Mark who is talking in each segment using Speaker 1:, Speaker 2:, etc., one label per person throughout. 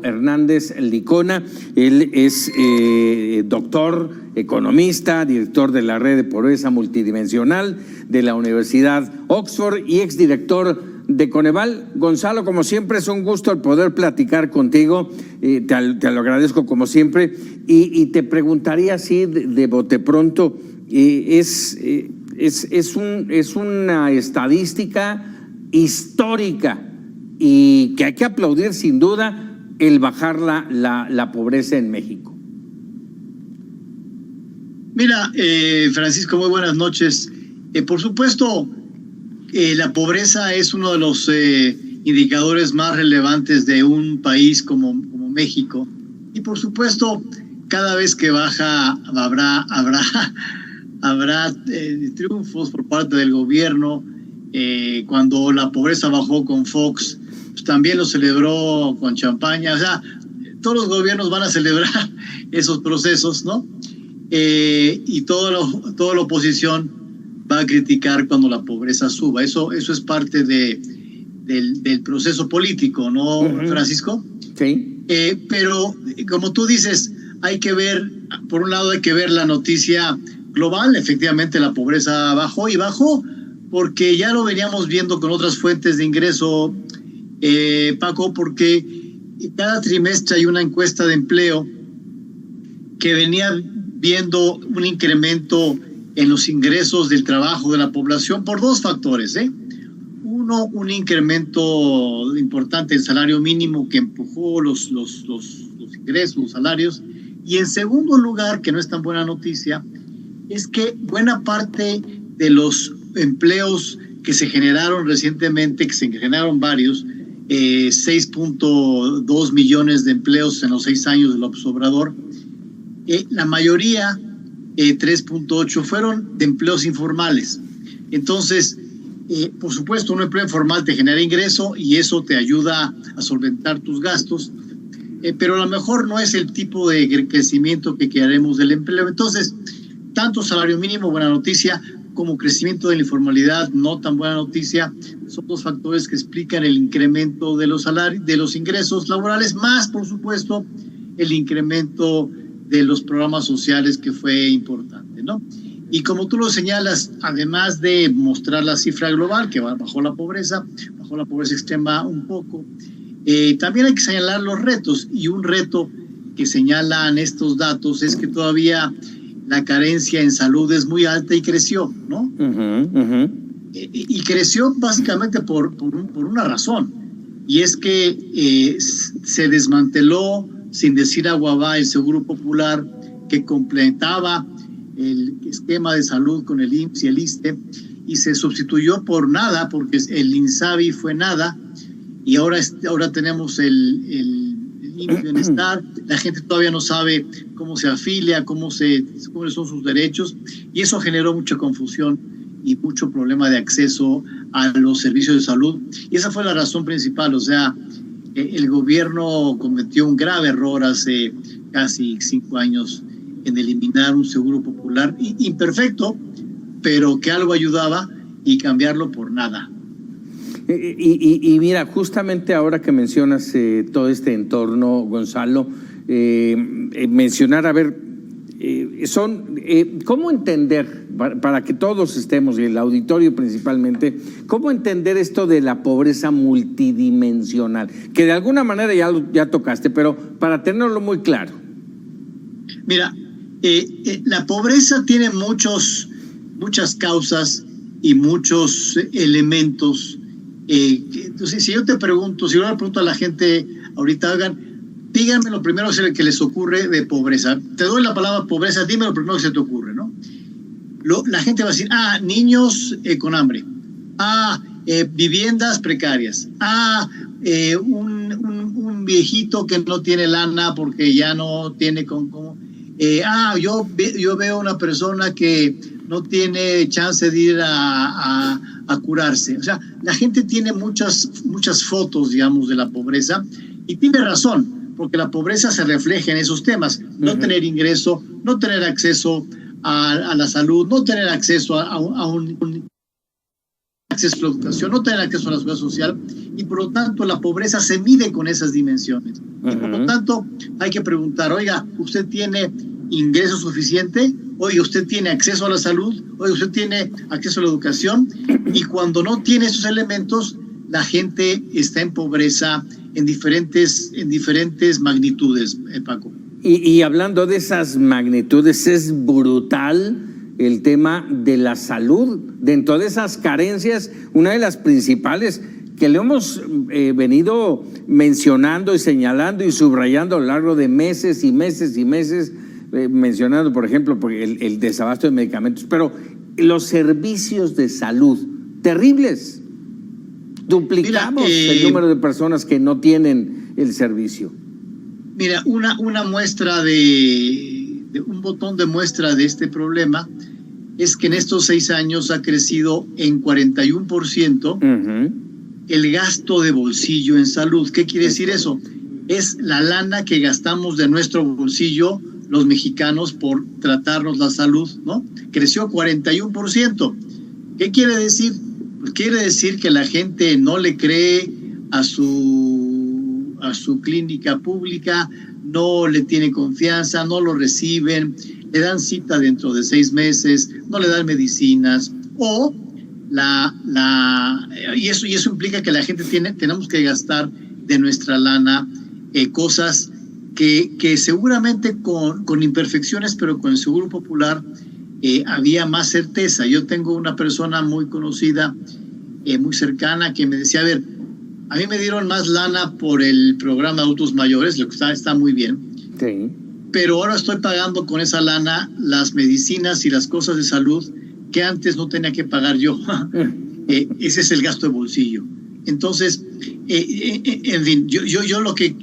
Speaker 1: Hernández Licona. Él es doctor, economista, director de la Red de Pobreza Multidimensional de la Universidad Oxford y exdirector de Coneval. Gonzalo, como siempre, es un gusto el poder platicar contigo. Te lo agradezco como siempre. Y te preguntaría así de bote pronto, es una estadística histórica y que hay que aplaudir sin duda el bajar la pobreza en México.
Speaker 2: Mira, Francisco, muy buenas noches. Por supuesto, la pobreza es uno de los indicadores más relevantes de un país como México. Y por supuesto, cada vez que baja habrá triunfos por parte del gobierno. Cuando la pobreza bajó con Fox, pues también lo celebró con champaña. O sea, todos los gobiernos van a celebrar esos procesos, ¿no? Y toda la oposición va a criticar cuando la pobreza suba. Eso es parte del proceso político, ¿no, Francisco? Sí. Pero como tú dices, hay que ver, por un lado hay que ver la noticia global. Efectivamente la pobreza bajó porque ya lo veníamos viendo con otras fuentes de ingreso, Paco, porque cada trimestre hay una encuesta de empleo que venía viendo un incremento en los ingresos del trabajo de la población por dos factores, Uno, un incremento importante del salario mínimo que empujó los ingresos, los salarios. Y en segundo lugar, que no es tan buena noticia, es que buena parte de los empleos que se generaron recientemente, que se generaron varios, 6.2 millones de empleos en los 6 años de López Obrador, la mayoría, 3.8, fueron de empleos informales. Entonces, por supuesto, un empleo informal te genera ingreso y eso te ayuda a solventar tus gastos, pero a lo mejor no es el tipo de crecimiento que queremos del empleo. Entonces, tanto salario mínimo, buena noticia, como crecimiento de la informalidad, no tan buena noticia. Son dos factores que explican el incremento de los salarios, de los ingresos laborales, más, por supuesto, el incremento de los programas sociales, que fue importante, ¿no? Y como tú lo señalas, además de mostrar la cifra global, que bajó la pobreza extrema un poco, también hay que señalar los retos. Y un reto que señalan estos datos es que todavía la carencia en salud es muy alta y creció, ¿no? Y creció básicamente por una razón, y es que se desmanteló, sin decir agua va, el Seguro Popular, que completaba el esquema de salud con el IMSS y el ISSSTE, y se sustituyó por nada, porque el INSABI fue nada, y ahora tenemos el Bienestar. La gente todavía no sabe cómo se afilia, cuáles son sus derechos, y eso generó mucha confusión y mucho problema de acceso a los servicios de salud. Y esa fue la razón principal. O sea, el gobierno cometió un grave error hace casi 5 años en eliminar un seguro popular imperfecto, pero que algo ayudaba, y cambiarlo por nada.
Speaker 1: Y mira, justamente ahora que mencionas todo este entorno, Gonzalo, mencionar, a ver, ¿cómo entender, para que todos estemos, y el auditorio principalmente, cómo entender esto de la pobreza multidimensional? Que de alguna manera ya tocaste, pero para tenerlo muy claro.
Speaker 2: Mira, la pobreza tiene muchas causas y muchos elementos. Entonces, si yo le pregunto a la gente ahorita, díganme lo primero que les ocurre de pobreza. Te doy la palabra pobreza, dime lo primero que se te ocurre, ¿no? La gente va a decir, niños con hambre, viviendas precarias, un viejito que no tiene lana porque ya no tiene cómo. Yo veo una persona que no tiene chance de ir a curarse. O sea, la gente tiene muchas fotos, digamos, de la pobreza, y tiene razón, porque la pobreza se refleja en esos temas. No tener ingreso, no tener acceso a la salud, no tener acceso a un acceso a la educación, no tienen acceso a la seguridad social, y por lo tanto la pobreza se mide con esas dimensiones. Y por lo tanto hay que preguntar, oiga, ¿usted tiene ingreso suficiente? Oiga, ¿usted tiene acceso a la salud? Oiga, ¿usted tiene acceso a la educación? Y cuando no tiene esos elementos, la gente está en pobreza en diferentes magnitudes, Paco.
Speaker 1: Y hablando de esas magnitudes, es brutal el tema de la salud. Dentro de esas carencias, una de las principales que le hemos venido mencionando y señalando y subrayando a lo largo de meses y meses y meses, mencionando, por ejemplo, el desabasto de medicamentos, pero los servicios de salud, terribles. Duplicamos el número de personas que no tienen el servicio.
Speaker 2: Mira, una muestra un botón de muestra de este problema es que en estos 6 años ha crecido en 41% el gasto de bolsillo en salud. ¿Qué quiere decir eso? Es la lana que gastamos de nuestro bolsillo los mexicanos por tratarnos la salud, ¿no? Creció 41%. ¿Qué quiere decir? Pues quiere decir que la gente no le cree a su clínica pública, no le tiene confianza, no lo reciben, le dan cita dentro de 6 meses, no le dan medicinas, o y eso implica que la gente tenemos que gastar de nuestra lana cosas que seguramente con imperfecciones, pero con el Seguro Popular había más certeza. Yo tengo una persona muy conocida, muy cercana, que me decía, a ver, a mí me dieron más lana por el programa de adultos mayores, lo que está muy bien,
Speaker 1: sí,
Speaker 2: pero ahora estoy pagando con esa lana las medicinas y las cosas de salud que antes no tenía que pagar yo. Ese es el gasto de bolsillo. Entonces, en fin, yo lo que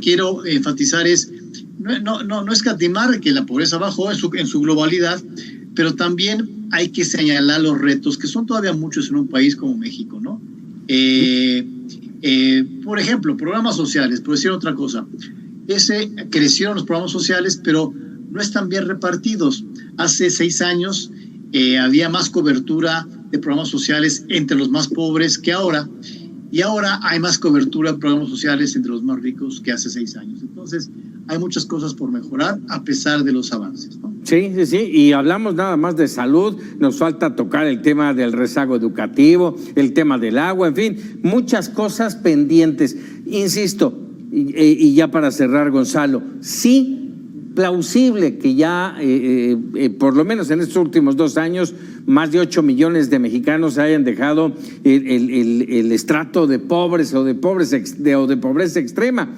Speaker 2: quiero enfatizar es no escatimar que la pobreza bajó en su globalidad, pero también hay que señalar los retos, que son todavía muchos en un país como México, ¿no? Por ejemplo, programas sociales, por decir otra cosa. Crecieron los programas sociales, pero no están bien repartidos. Hace 6 años había más cobertura de programas sociales entre los más pobres que ahora, y ahora hay más cobertura de programas sociales entre los más ricos que hace 6 años. Entonces, hay muchas cosas por mejorar a pesar de los avances, ¿no?
Speaker 1: Sí, y hablamos nada más de salud, nos falta tocar el tema del rezago educativo, el tema del agua, en fin, muchas cosas pendientes. Insisto, y ya para cerrar, Gonzalo, sí, plausible que ya, por lo menos en estos últimos 2 años, más de 8 millones de mexicanos hayan dejado el estrato de pobres o de pobreza extrema,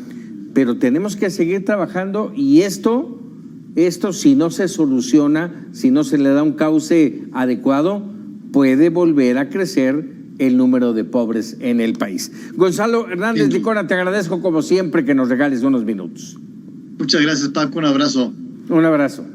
Speaker 1: pero tenemos que seguir trabajando, y esto si no se soluciona, si no se le da un cauce adecuado, puede volver a crecer el número de pobres en el país. Gonzalo Hernández Licona, te agradezco como siempre que nos regales unos minutos.
Speaker 2: Muchas gracias, Paco. Un abrazo.
Speaker 1: Un abrazo.